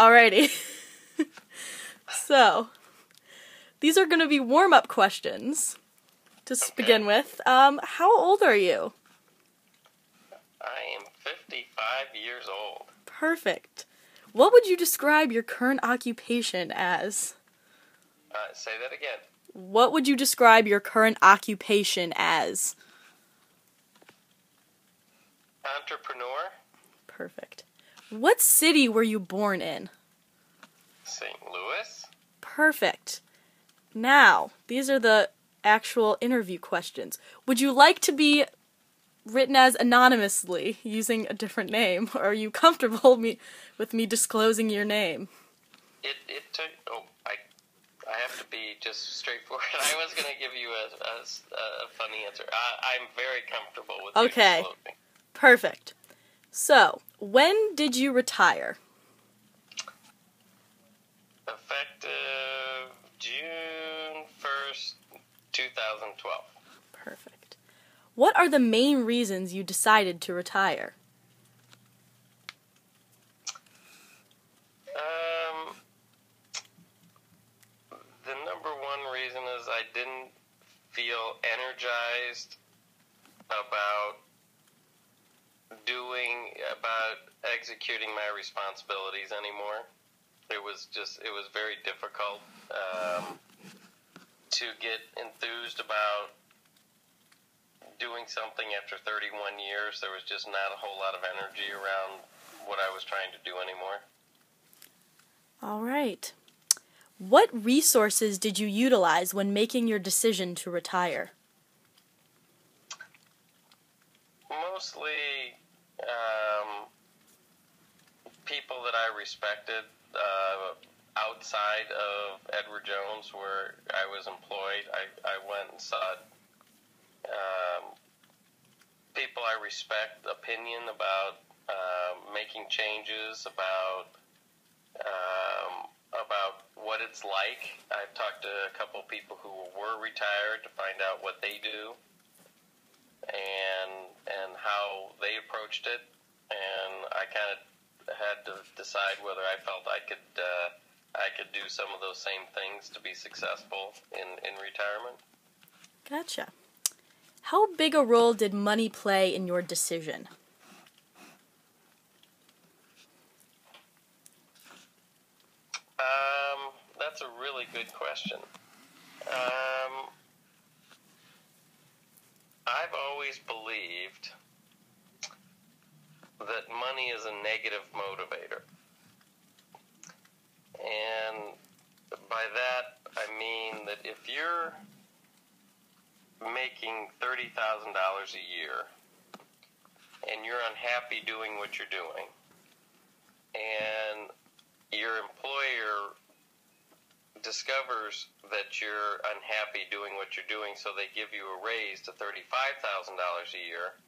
Alrighty. So, these are going to be warm-up questions to begin with. How old are you? I am 55 years old. Perfect. What would you describe your current occupation as? Say that again. What would you describe your current occupation as? Entrepreneur. Perfect. What city were you born in? St. Louis. Perfect. Now, these are the actual interview questions. Would you like to be written as anonymously using a different name, or are you comfortable with me disclosing your name? It took. I have to be just straightforward. I was going to give you a funny answer. I'm very comfortable with you disclosing. Perfect. So, when did you retire? Effective June 1st, 2012. Perfect. What are the main reasons you decided to retire? The number one reason is I didn't feel energized about executing my responsibilities anymore. It was very difficult to get enthused about doing something after 31 years. There was just not a whole lot of energy around what I was trying to do anymore. All right. What resources did you utilize when making your decision to retire? Mostly people that I respected outside of Edward Jones, where I was employed. I went and sought people I respect opinion about making changes, about what it's like. I've talked to a couple people who were retired to find out what they do and how they approached it, and I kind of had to decide whether I felt I could do some of those same things to be successful in retirement. Gotcha. How big a role did money play in your decision? That's a really good question. I've always believed that money is a negative motivator. And by that, I mean that if you're making $30,000 a year and you're unhappy doing what you're doing, and your employer discovers that you're unhappy doing what you're doing, so they give you a raise to $35,000 a year,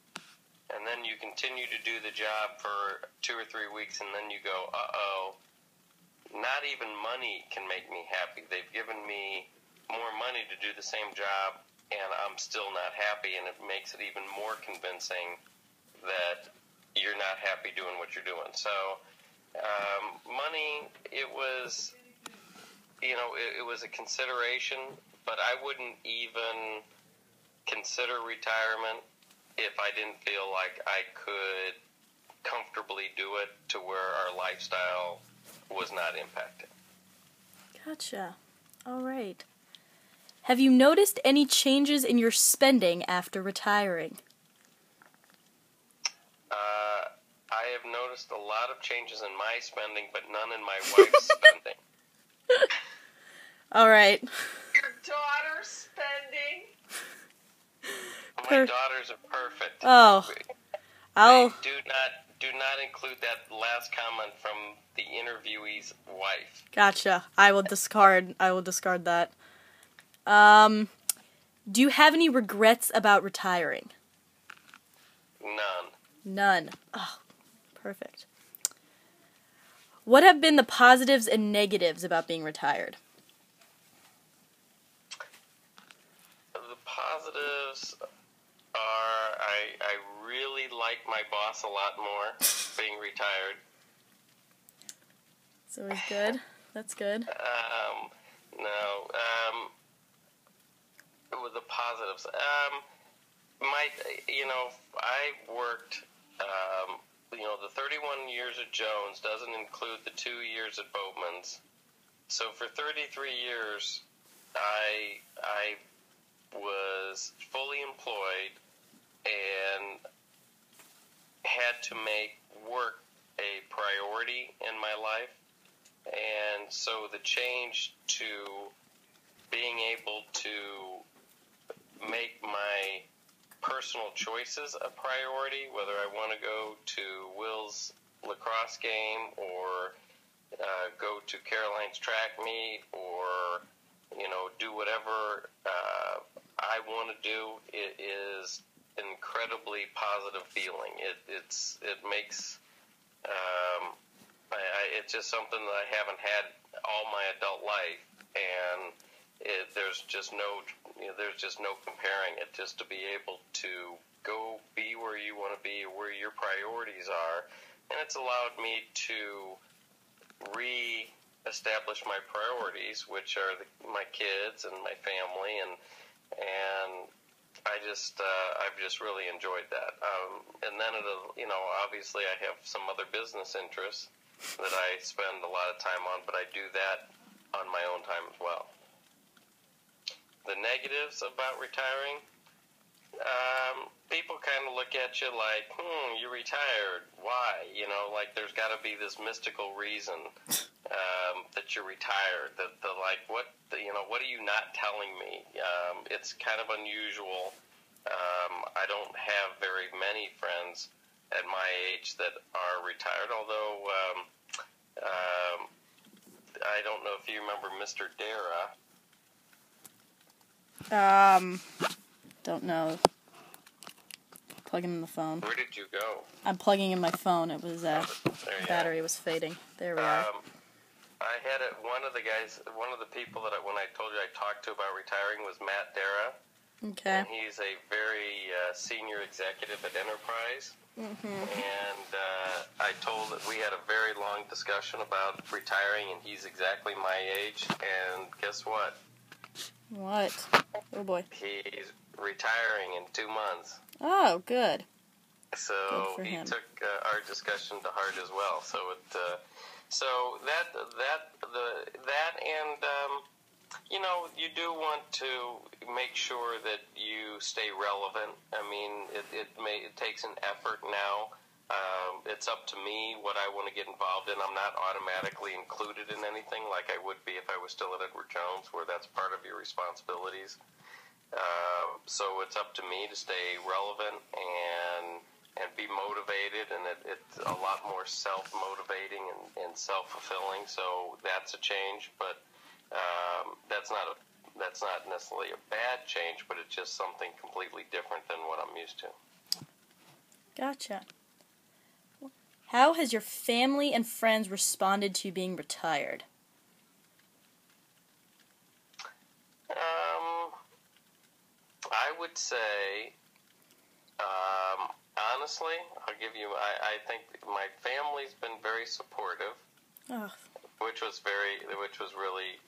and then you continue to do the job for 2 or 3 weeks, and then you go, uh-oh, not even money can make me happy. They've given me more money to do the same job, and I'm still not happy, and it makes it even more convincing that you're not happy doing what you're doing. So money, it was a consideration, but I wouldn't even consider retirement if I didn't feel like I could comfortably do it to where our lifestyle was not impacted. Gotcha. All right. Have you noticed any changes in your spending after retiring? I have noticed a lot of changes in my spending, but none in my wife's spending. All right. Your daughter's spending? My daughters are perfect. Oh, Do not include that last comment from the interviewee's wife. Gotcha. I will discard that. Do you have any regrets about retiring? None. Oh, perfect. What have been the positives and negatives about being retired? The positives are I really like my boss a lot more being retired. It's always good. That's good. No. With the positives. I worked, the 31 years at Jones doesn't include the 2 years at Boatman's. So for 33 years, I was fully employed and had to make work a priority in my life. And so the change to being able to make my personal choices a priority, whether I want to go to Will's lacrosse game or go to Caroline's track meet or, do whatever I want to do, it is an incredibly positive feeling. It makes it's just something that I haven't had all my adult life, and there's just no comparing it. Just to be able to go be where you want to be, where your priorities are, and it's allowed me to re-establish my priorities, which are my kids and my family, and I've just really enjoyed that. And then obviously I have some other business interests that I spend a lot of time on, but I do that on my own time as well. The negatives about retiring, people kind of look at you like, you retired. Why? Like there's got to be this mystical reason that you're retired. What are you not telling me? It's kind of unusual. I don't have very many friends at my age that are retired, although I don't know if you remember Mr. Dara. Don't know. Plugging in the phone. Where did you go? I'm plugging in my phone. It was, battery was fading. There we are. I had one of the people that when I told you I talked to about retiring was Matt Dara. Okay. And he's a very senior executive at Enterprise. Mm-hmm. And we had a very long discussion about retiring, and he's exactly my age. And guess what? What? Oh boy. He's retiring in 2 months. Oh, good. So he took our discussion to heart as well. So you do want to make sure that you stay relevant. I mean, it takes an effort now. It's up to me what I want to get involved in. I'm not automatically included in anything like I would be if I was still at Edward Jones, where that's part of your responsibilities. So it's up to me to stay relevant and be motivated, and it's a lot more self-motivating and self-fulfilling. So that's a change, but that's not necessarily a bad change, but it's just something completely different than what I'm used to. Gotcha. How has your family and friends responded to you being retired? I would say, honestly, I think my family's been very supportive, which was really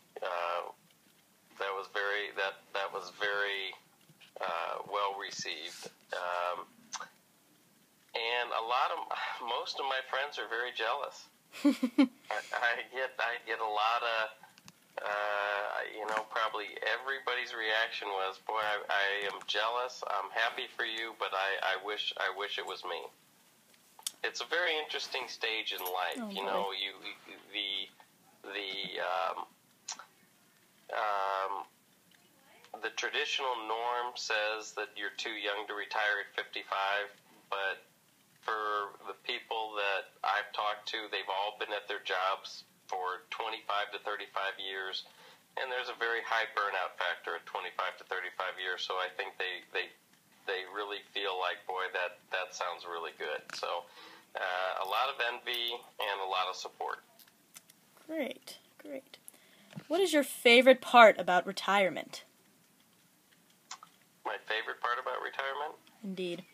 well received. And most of my friends are very jealous. I get a lot of, probably everybody's reaction was, boy, I am jealous. I'm happy for you, but I wish it was me. It's a very interesting stage in life. The traditional norm says that you're too young to retire at 55, but for the people that I've talked to, they've all been at their jobs for 25 to 35 years, and there's a very high burnout factor at 25 to 35 years, so I think they really feel like, boy, that sounds really good. So a lot of envy and a lot of support. Great. What is your favorite part about retirement? My favorite part about retirement? Indeed.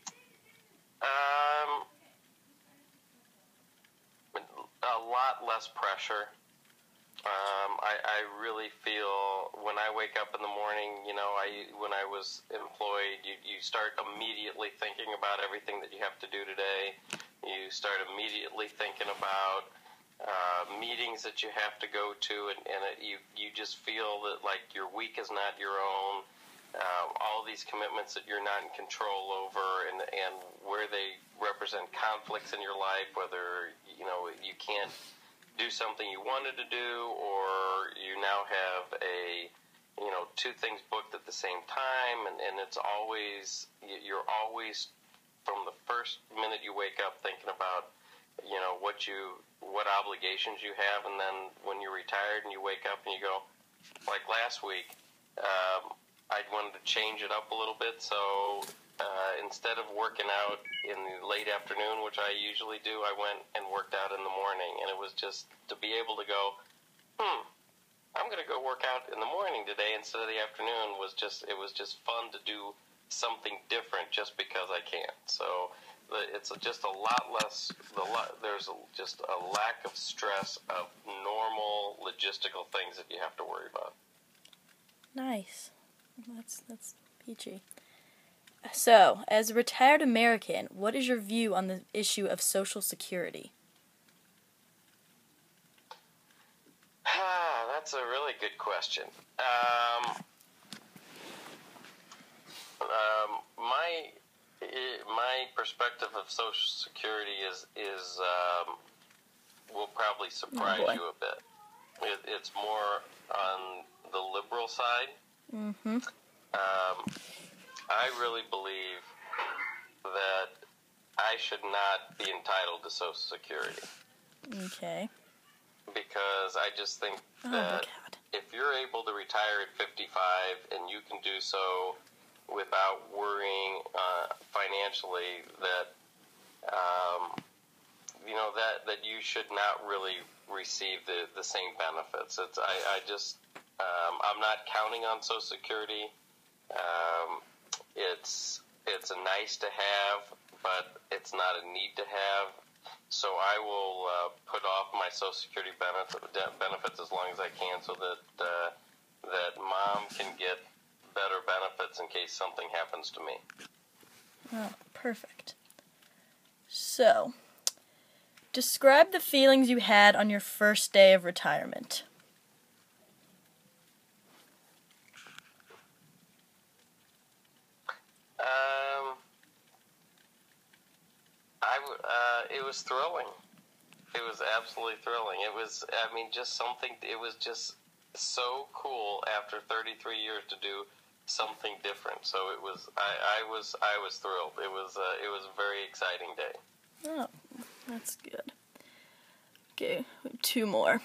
A lot less pressure. I really feel when I wake up in the morning, when I was employed, you start immediately thinking about everything that you have to do today. You start immediately thinking about meetings that you have to go to, and you just feel that like your week is not your own. All these commitments that you're not in control over, and where they represent conflicts in your life, whether you can't do something you wanted to do, or you now have two things booked at the same time, and it's always, you're always, from the first minute you wake up, thinking about what obligations you have. And then when you're retired and you wake up and you go, like last week, I wanted to change it up a little bit, so instead of working out in the late afternoon, which I usually do, I went and worked out in the morning. And it was just to be able to go, I'm going to go work out in the morning today instead of the afternoon, it was just fun to do something different just because I can. So it's just a lot less, there's just a lack of stress of normal logistical things that you have to worry about. Nice. That's peachy. So, as a retired American, what is your view on the issue of Social Security? That's a really good question. My perspective of Social Security is will probably surprise you a bit. It's more on the liberal side. Mm-hmm. I really believe that I should not be entitled to Social Security. Okay. Because I just think that if you're able to retire at 55 and you can do so without worrying financially, that that you should not really receive the same benefits. I'm not counting on Social Security. It's a nice to have, but it's not a need to have. So I will put off my Social Security benefits as long as I can, so that Mom can get better benefits in case something happens to me. Oh, perfect. So, describe the feelings you had on your first day of retirement. It was thrilling. It was absolutely thrilling. It was, just something. It was just so cool after 33 years to do something different. So it was. I was thrilled. It was a very exciting day. Oh, that's good. Okay, two more.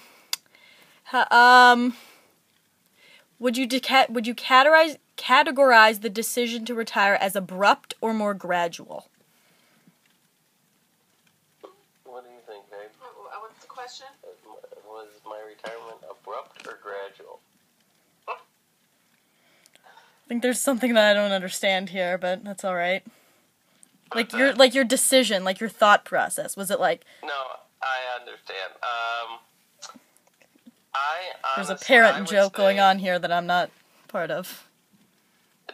Would you categorize the decision to retire as abrupt or more gradual? What do you think, babe? What's the question? Was my retirement abrupt or gradual? I think there's something that I don't understand here, but that's all right. Like your decision, like your thought process. Was it like? No, I understand. There's a parent joke going on here that I'm not part of.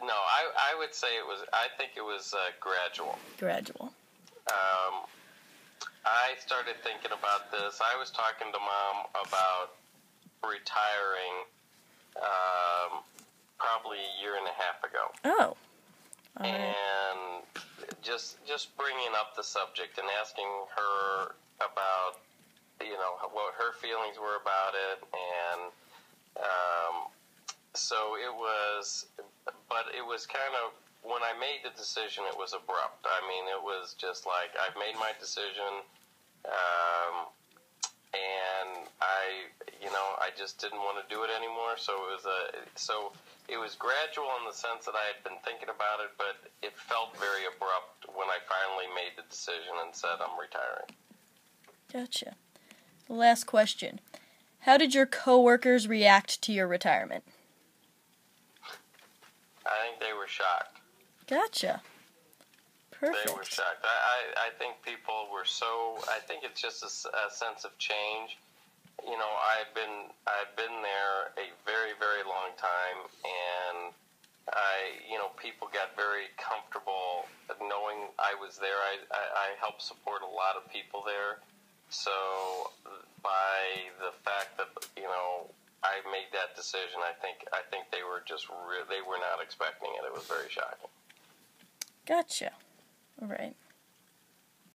No, I would say it was. I think it was gradual. Gradual. I started thinking about this. I was talking to Mom about retiring probably a year and a half ago. Oh. And just bringing up the subject and asking her about, what her feelings were about it. And so it was, but it was kind of, when I made the decision, it was abrupt. I mean, it was just like, I've made my decision, and I just didn't want to do it anymore. So it was gradual in the sense that I had been thinking about it, but it felt very abrupt when I finally made the decision and said I'm retiring. Gotcha. The last question. How did your coworkers react to your retirement? I think they were shocked. Gotcha. Perfect. They were shocked. I think people were I think it's just a sense of change. I've been there a very, very long time, and people got very comfortable knowing I was there. I helped support a lot of people there. So by the fact that, I made that decision, I think they were they were not expecting it. It was very shocking. Gotcha. All right.